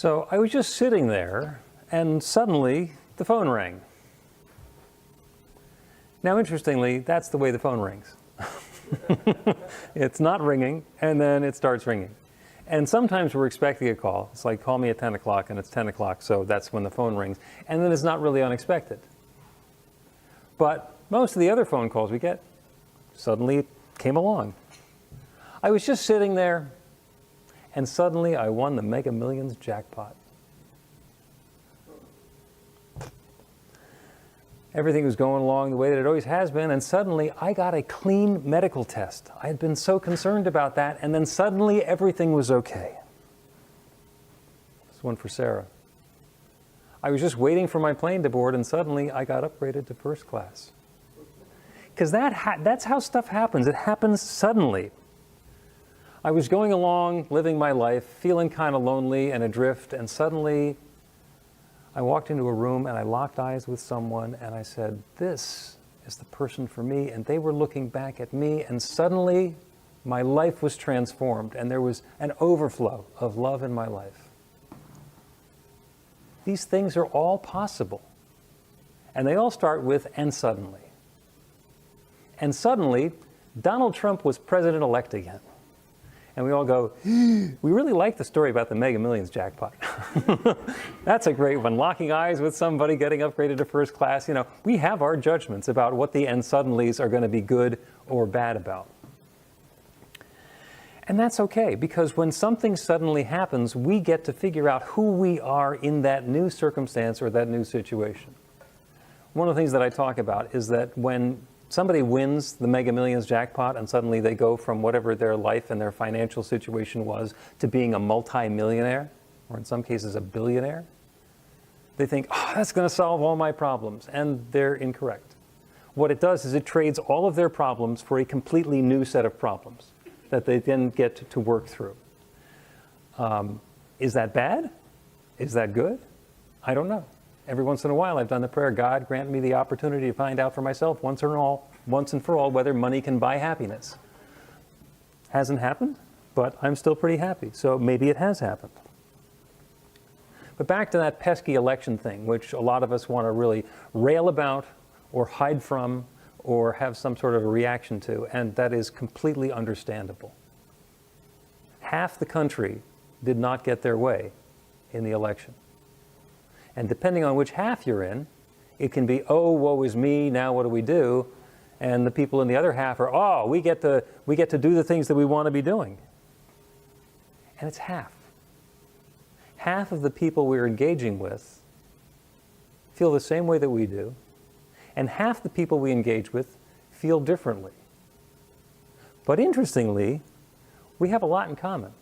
So I was just sitting there, and suddenly the phone rang. Now, interestingly, that's the way the phone rings. It's not ringing, and then it starts ringing. And sometimes we're expecting a call. It's like, call me at 10 o'clock, and it's 10 o'clock, so that's when the phone rings. And then it's not really unexpected. But most of the other phone calls we get, suddenly it came along. I was just sitting there, and suddenly I won the Mega Millions jackpot. Everything was going along the way that it always has been, and suddenly I got a clean medical test. I had been so concerned about that, and then suddenly everything was okay. This one for Sarah. I was just waiting for my plane to board, and suddenly I got upgraded to first class. Because that's how stuff happens. It happens suddenly. I was going along, living my life, feeling kind of lonely and adrift, and suddenly I walked into a room and I locked eyes with someone and I said, this is the person for me. And they were looking back at me, and suddenly my life was transformed and there was an overflow of love in my life. These things are all possible. And they all start with, and suddenly. And suddenly, Donald Trump was president-elect again. And we all go, we really like the story about the Mega Millions jackpot. That's a great one. Locking eyes with somebody, getting upgraded to first class. You know, we have our judgments about what the and suddenlies are going to be good or bad about. And that's okay, because when something suddenly happens, we get to figure out who we are in that new circumstance or that new situation. One of the things that I talk about is that when somebody wins the Mega Millions jackpot and suddenly they go from whatever their life and their financial situation was to being a multi-millionaire, or in some cases a billionaire, they think, oh, that's going to solve all my problems. And they're incorrect. What it does is it trades all of their problems for a completely new set of problems that they then get to work through. Is that bad? Is that good? I don't know. Every once in a while, I've done the prayer, God, grant me the opportunity to find out for myself once and for all whether money can buy happiness. Hasn't happened, but I'm still pretty happy, so maybe it has happened. But back to that pesky election thing, which a lot of us want to really rail about or hide from or have some sort of a reaction to, and that is completely understandable. Half the country did not get their way in the election. And depending on which half you're in, it can be, oh, woe is me, now what do we do? And the people in the other half are, oh, we get to do the things that we want to be doing. And it's half. Half of the people we're engaging with feel the same way that we do, and half the people we engage with feel differently. But interestingly, we have a lot in common.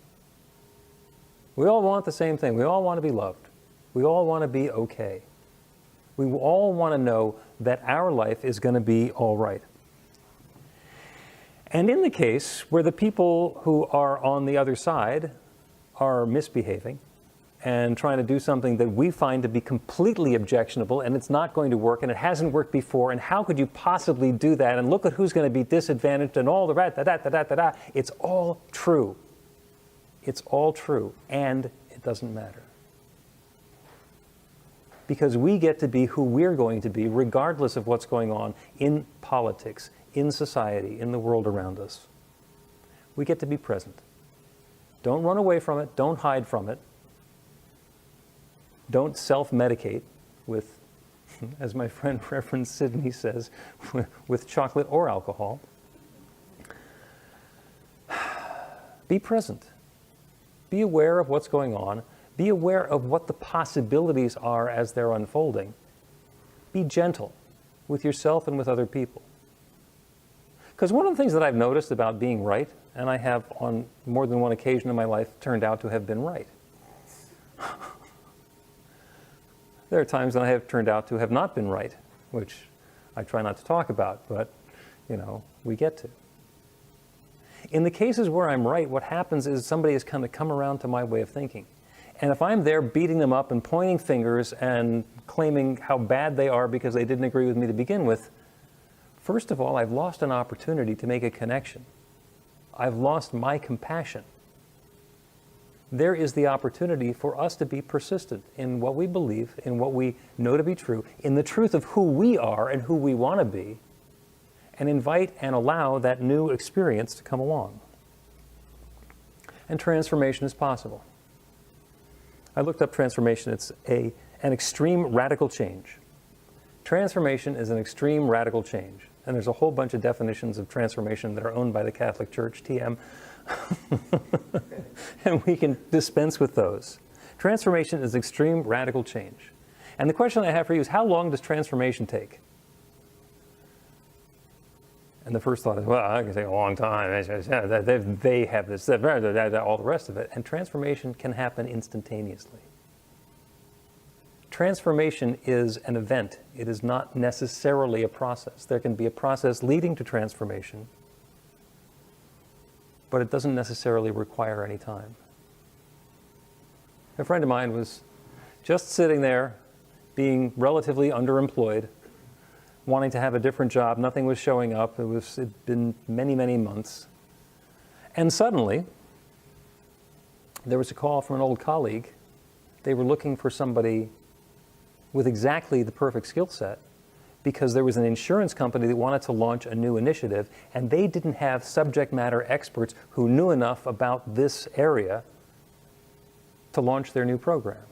We all want the same thing. We all want to be loved. We all want to be okay. We all want to know that our life is going to be all right. And in the case where the people who are on the other side are misbehaving and trying to do something that we find to be completely objectionable, and it's not going to work, and it hasn't worked before, and how could you possibly do that, and look at who's going to be disadvantaged, and all the da-da-da-da-da-da, it's all true. It's all true, and it doesn't matter. Because we get to be who we're going to be regardless of what's going on in politics, in society, in the world around us. We get to be present. Don't run away from it. Don't hide from it. Don't self-medicate with, as my friend Reverend Sidney says, with chocolate or alcohol. Be present. Be aware of what's going on. Be aware of what the possibilities are as they're unfolding. Be gentle with yourself and with other people. Because one of the things that I've noticed about being right, and I have on more than one occasion in my life turned out to have been right. There are times when I have turned out to have not been right, which I try not to talk about, but, you know, we get to. In the cases where I'm right, what happens is somebody has kind of come around to my way of thinking. And if I'm there beating them up and pointing fingers and claiming how bad they are because they didn't agree with me to begin with, first of all, I've lost an opportunity to make a connection. I've lost my compassion. there is the opportunity for us to be persistent in what we believe, in what we know to be true, in the truth of who we are and who we want to be, and invite and allow that new experience to come along. And transformation is possible. I looked up transformation. It's an extreme radical change. Transformation is an extreme radical change. And there's a whole bunch of definitions of transformation that are owned by the Catholic Church, TM. And we can dispense with those. Transformation is extreme radical change. And the question I have for you is, how long does transformation take? And the first thought is, well, it can take a long time. They have this, all the rest of it. And transformation can happen instantaneously. Transformation is an event. It is not necessarily a process. There can be a process leading to transformation, but it doesn't necessarily require any time. A friend of mine was just sitting there, being relatively underemployed, wanting to have a different job. Nothing was showing up. It'd been many, many months. And suddenly, there was a call from an old colleague. They were looking for somebody with exactly the perfect skill set, because there was an insurance company that wanted to launch a new initiative, and they didn't have subject matter experts who knew enough about this area to launch their new program.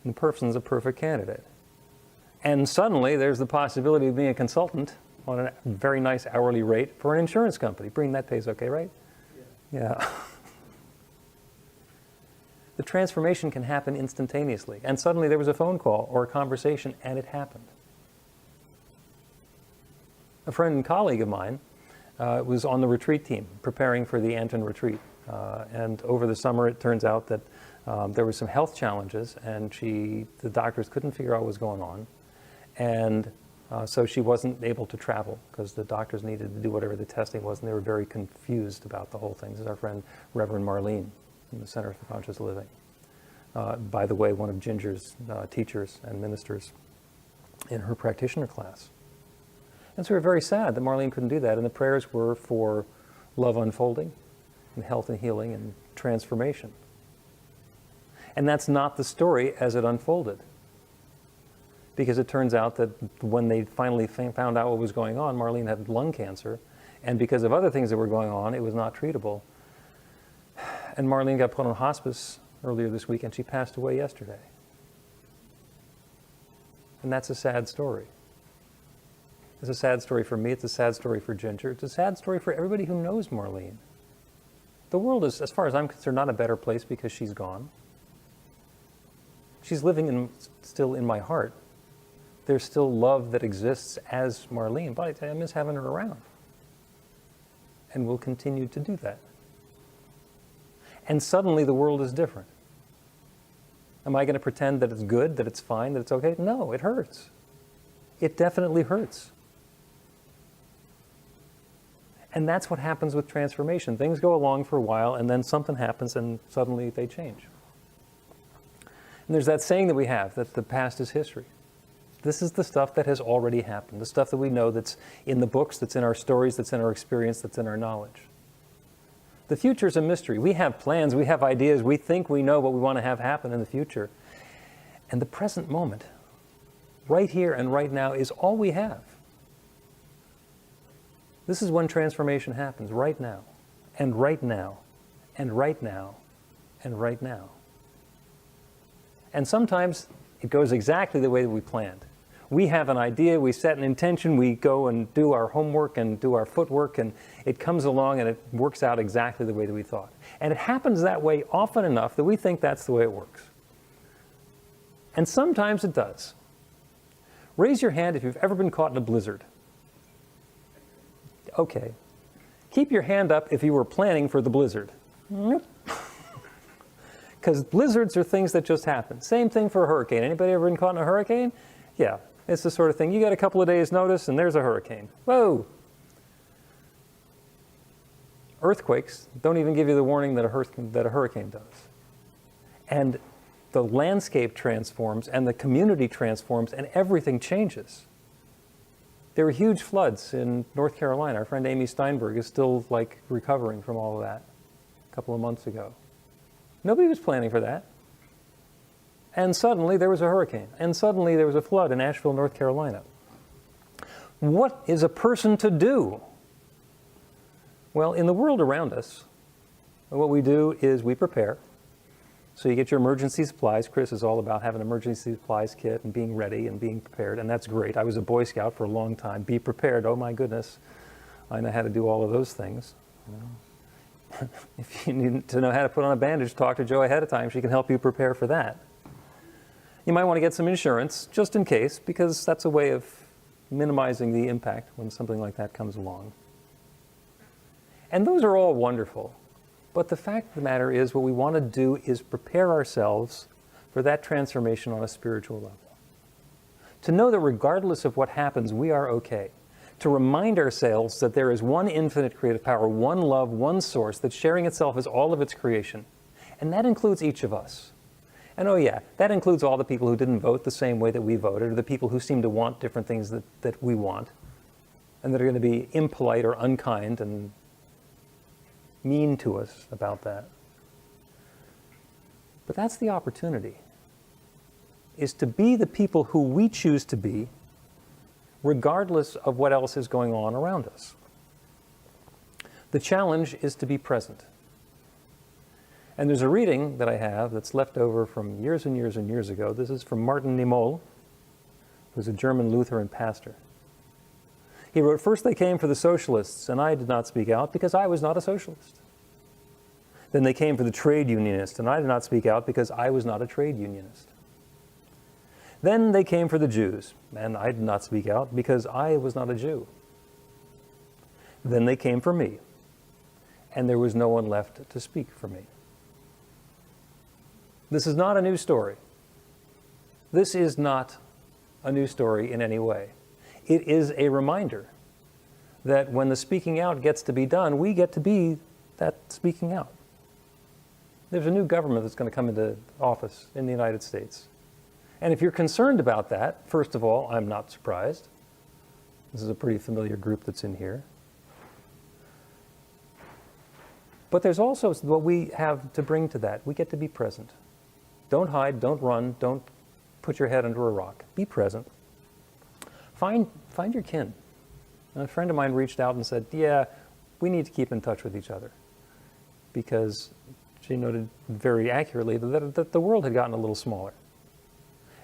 And the person's a perfect candidate. And suddenly there's the possibility of being a consultant on a very nice hourly rate for an insurance company. Breen, that pays okay, right? Yeah. The transformation can happen instantaneously. And suddenly there was a phone call or a conversation, and it happened. A friend and colleague of mine was on the retreat team preparing for the Anton retreat. And over the summer, it turns out that there were some health challenges, and the doctors couldn't figure out what was going on. And so she wasn't able to travel because the doctors needed to do whatever the testing was, and they were very confused about the whole thing. This is our friend, Reverend Marlene, in the Center for Conscious Living. By the way, one of Ginger's teachers and ministers in her practitioner class. And so we were very sad that Marlene couldn't do that, and the prayers were for love unfolding, and health and healing, and transformation. And that's not the story as it unfolded. Because it turns out that when they finally found out what was going on, Marlene had lung cancer, and because of other things that were going on, it was not treatable. And Marlene got put on hospice earlier this week, and she passed away yesterday. And that's a sad story. It's a sad story for me. It's a sad story for Ginger. It's a sad story for everybody who knows Marlene. The world is, as far as I'm concerned, not a better place because she's gone. She's living still in my heart. There's still love that exists as Marlene, but I miss having her around. And we'll continue to do that. And suddenly the world is different. Am I going to pretend that it's good, that it's fine, that it's okay? No, it hurts. It definitely hurts. And that's what happens with transformation. Things go along for a while, and then something happens, and suddenly they change. And there's that saying that we have, that the past is history. This is the stuff that has already happened, the stuff that we know that's in the books, that's in our stories, that's in our experience, that's in our knowledge. The future is a mystery. We have plans, we have ideas, we think we know what we want to have happen in the future. And the present moment, right here and right now, is all we have. This is when transformation happens, right now, and right now, and right now, and right now. And sometimes it goes exactly the way that we planned. We have an idea, we set an intention, we go and do our homework and do our footwork, and it comes along and it works out exactly the way that we thought. And it happens that way often enough that we think that's the way it works. And sometimes it does. Raise your hand if you've ever been caught in a blizzard. Okay. Keep your hand up if you were planning for the blizzard. Because blizzards are things that just happen. Same thing for a hurricane. Anybody ever been caught in a hurricane? Yeah, it's the sort of thing. You got a couple of days' notice and there's a hurricane. Whoa! Earthquakes don't even give you the warning that a hurricane does. And the landscape transforms and the community transforms and everything changes. There were huge floods in North Carolina. Our friend Amy Steinberg is still recovering from all of that a couple of months ago. Nobody was planning for that. And suddenly there was a hurricane. And suddenly there was a flood in Asheville, North Carolina. What is a person to do? Well, in the world around us, what we do is we prepare. So you get your emergency supplies. Chris is all about having an emergency supplies kit and being ready and being prepared, and that's great. I was a Boy Scout for a long time. Be prepared. Oh my goodness. I know how to do all of those things. If you need to know how to put on a bandage, talk to Jo ahead of time. She can help you prepare for that. You might want to get some insurance, just in case, because that's a way of minimizing the impact when something like that comes along. And those are all wonderful. But the fact of the matter is, what we want to do is prepare ourselves for that transformation on a spiritual level. To know that regardless of what happens, we are okay. To remind ourselves that there is one infinite creative power, one love, one source that's sharing itself as all of its creation. And that includes each of us. And oh yeah, that includes all the people who didn't vote the same way that we voted, or the people who seem to want different things that we want, and that are going to be impolite or unkind and mean to us about that. But that's the opportunity, is to be the people who we choose to be, regardless of what else is going on around us. The challenge is to be present. And there's a reading that I have that's left over from years and years and years ago. This is from Martin Niemöller, who's a German Lutheran pastor. He wrote, "First they came for the socialists, and I did not speak out because I was not a socialist. Then they came for the trade unionists, and I did not speak out because I was not a trade unionist. Then they came for the Jews, and I did not speak out because I was not a Jew. Then they came for me, and there was no one left to speak for me." This is not a new story. This is not a new story in any way. It is a reminder that when the speaking out gets to be done, we get to be that speaking out. There's a new government that's going to come into office in the United States. And if you're concerned about that, first of all, I'm not surprised. This is a pretty familiar group that's in here. But there's also what we have to bring to that. We get to be present. Don't hide, don't run, don't put your head under a rock. Be present. Find your kin. A friend of mine reached out and said, yeah, we need to keep in touch with each other, because she noted very accurately that the world had gotten a little smaller.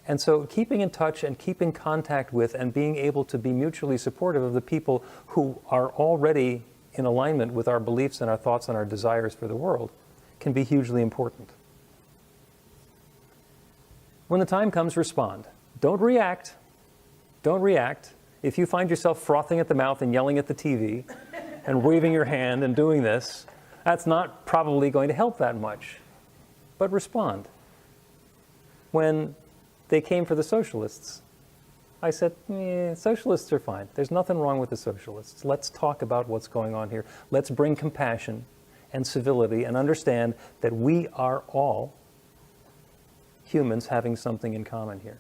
And so keeping in touch and keeping contact with and being able to be mutually supportive of the people who are already in alignment with our beliefs and our thoughts and our desires for the world can be hugely important. When the time comes, respond. Don't react. Don't react. If you find yourself frothing at the mouth and yelling at the TV and waving your hand and doing this, that's not probably going to help that much. But respond. When they came for the socialists, I said, socialists are fine. There's nothing wrong with the socialists. Let's talk about what's going on here. Let's bring compassion and civility and understand that we are all humans having something in common here.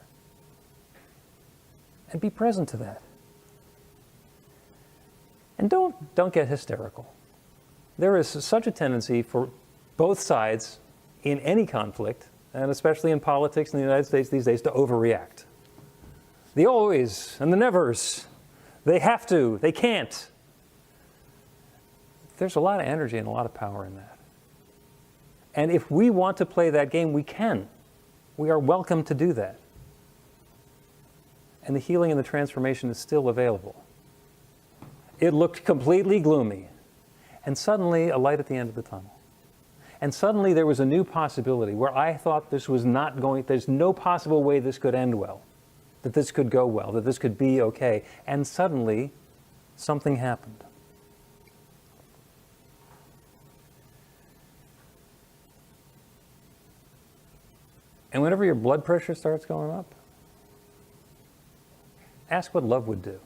And be present to that. And don't get hysterical. There is such a tendency for both sides in any conflict, and especially in politics in the United States these days, to overreact. The always and the nevers. They have to, they can't. There's a lot of energy and a lot of power in that. And if we want to play that game, we can. We are welcome to do that. And the healing and the transformation is still available. It looked completely gloomy. And suddenly, a light at the end of the tunnel. And suddenly there was a new possibility where I thought this was not going, there's no possible way this could end well, that this could go well, that this could be okay. And suddenly, something happened. And whenever your blood pressure starts going up, ask what love would do.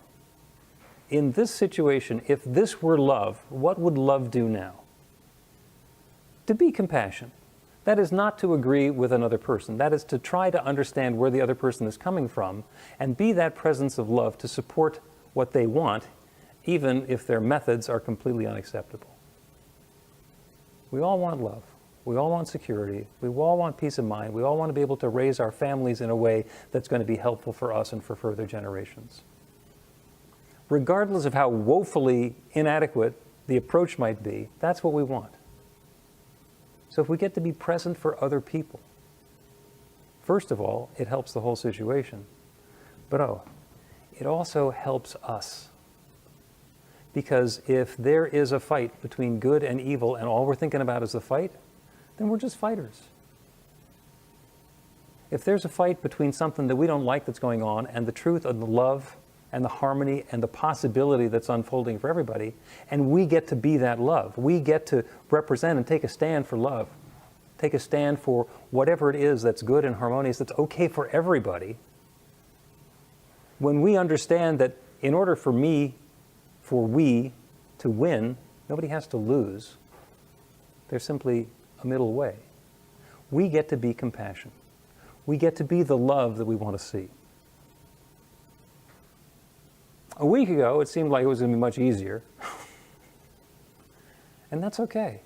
In this situation, if this were love, what would love do now? To be compassion. That is not to agree with another person. That is to try to understand where the other person is coming from and be that presence of love to support what they want, even if their methods are completely unacceptable. We all want love. We all want security. We all want peace of mind. We all want to be able to raise our families in a way that's going to be helpful for us and for further generations. Regardless of how woefully inadequate the approach might be, that's what we want. So if we get to be present for other people, first of all, it helps the whole situation. But it also helps us. Because if there is a fight between good and evil and all we're thinking about is the fight, then we're just fighters. If there's a fight between something that we don't like that's going on and the truth and the love and the harmony and the possibility that's unfolding for everybody, and we get to be that love, we get to represent and take a stand for love, take a stand for whatever it is that's good and harmonious, that's okay for everybody, when we understand that in order for we to win, nobody has to lose. There's simply a middle way. We get to be compassion. We get to be the love that we want to see. A week ago, it seemed like it was going to be much easier. And that's okay.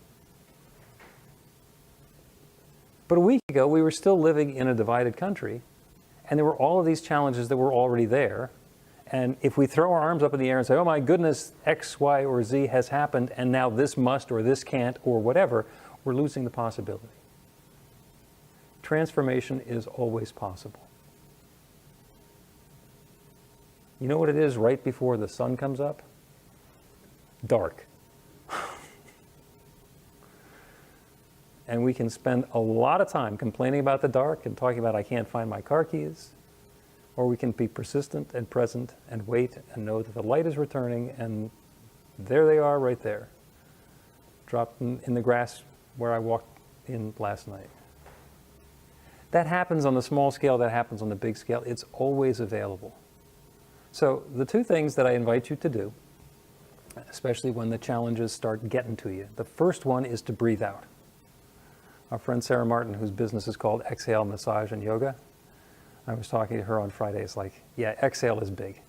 But a week ago, we were still living in a divided country, and there were all of these challenges that were already there. And if we throw our arms up in the air and say, oh my goodness, X, Y, or Z has happened, and now this must or this can't or whatever, we're losing the possibility. Transformation is always possible. You know what it is right before the sun comes up? Dark. And we can spend a lot of time complaining about the dark and talking about I can't find my car keys. Or we can be persistent and present and wait and know that the light is returning, and there they are right there, dropped in the grass where I walked in last night. That happens on the small scale, that happens on the big scale. It's always available. So the two things that I invite you to do, especially when the challenges start getting to you, the first one is to breathe out. Our friend Sarah Martin, whose business is called Exhale Massage and Yoga, I was talking to her on Friday. It's like, yeah, exhale is big.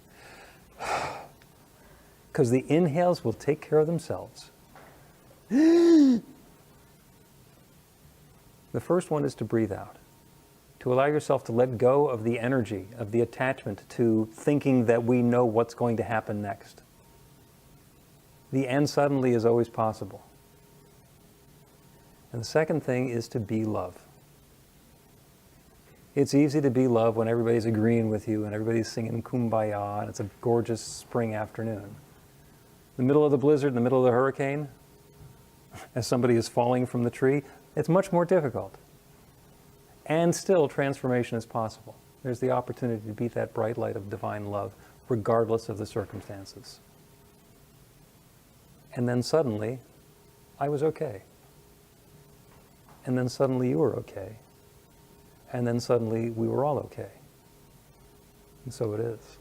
Because the inhales will take care of themselves. The first one is to breathe out. To allow yourself to let go of the energy, of the attachment to thinking that we know what's going to happen next. The end suddenly is always possible. And the second thing is to be love. It's easy to be love when everybody's agreeing with you and everybody's singing Kumbaya and it's a gorgeous spring afternoon. In the middle of the blizzard, in the middle of the hurricane, as somebody is falling from the tree, it's much more difficult. And still, transformation is possible. There's the opportunity to be that bright light of divine love, regardless of the circumstances. And then suddenly, I was okay. And then suddenly you were okay. And then suddenly we were all okay. And so it is.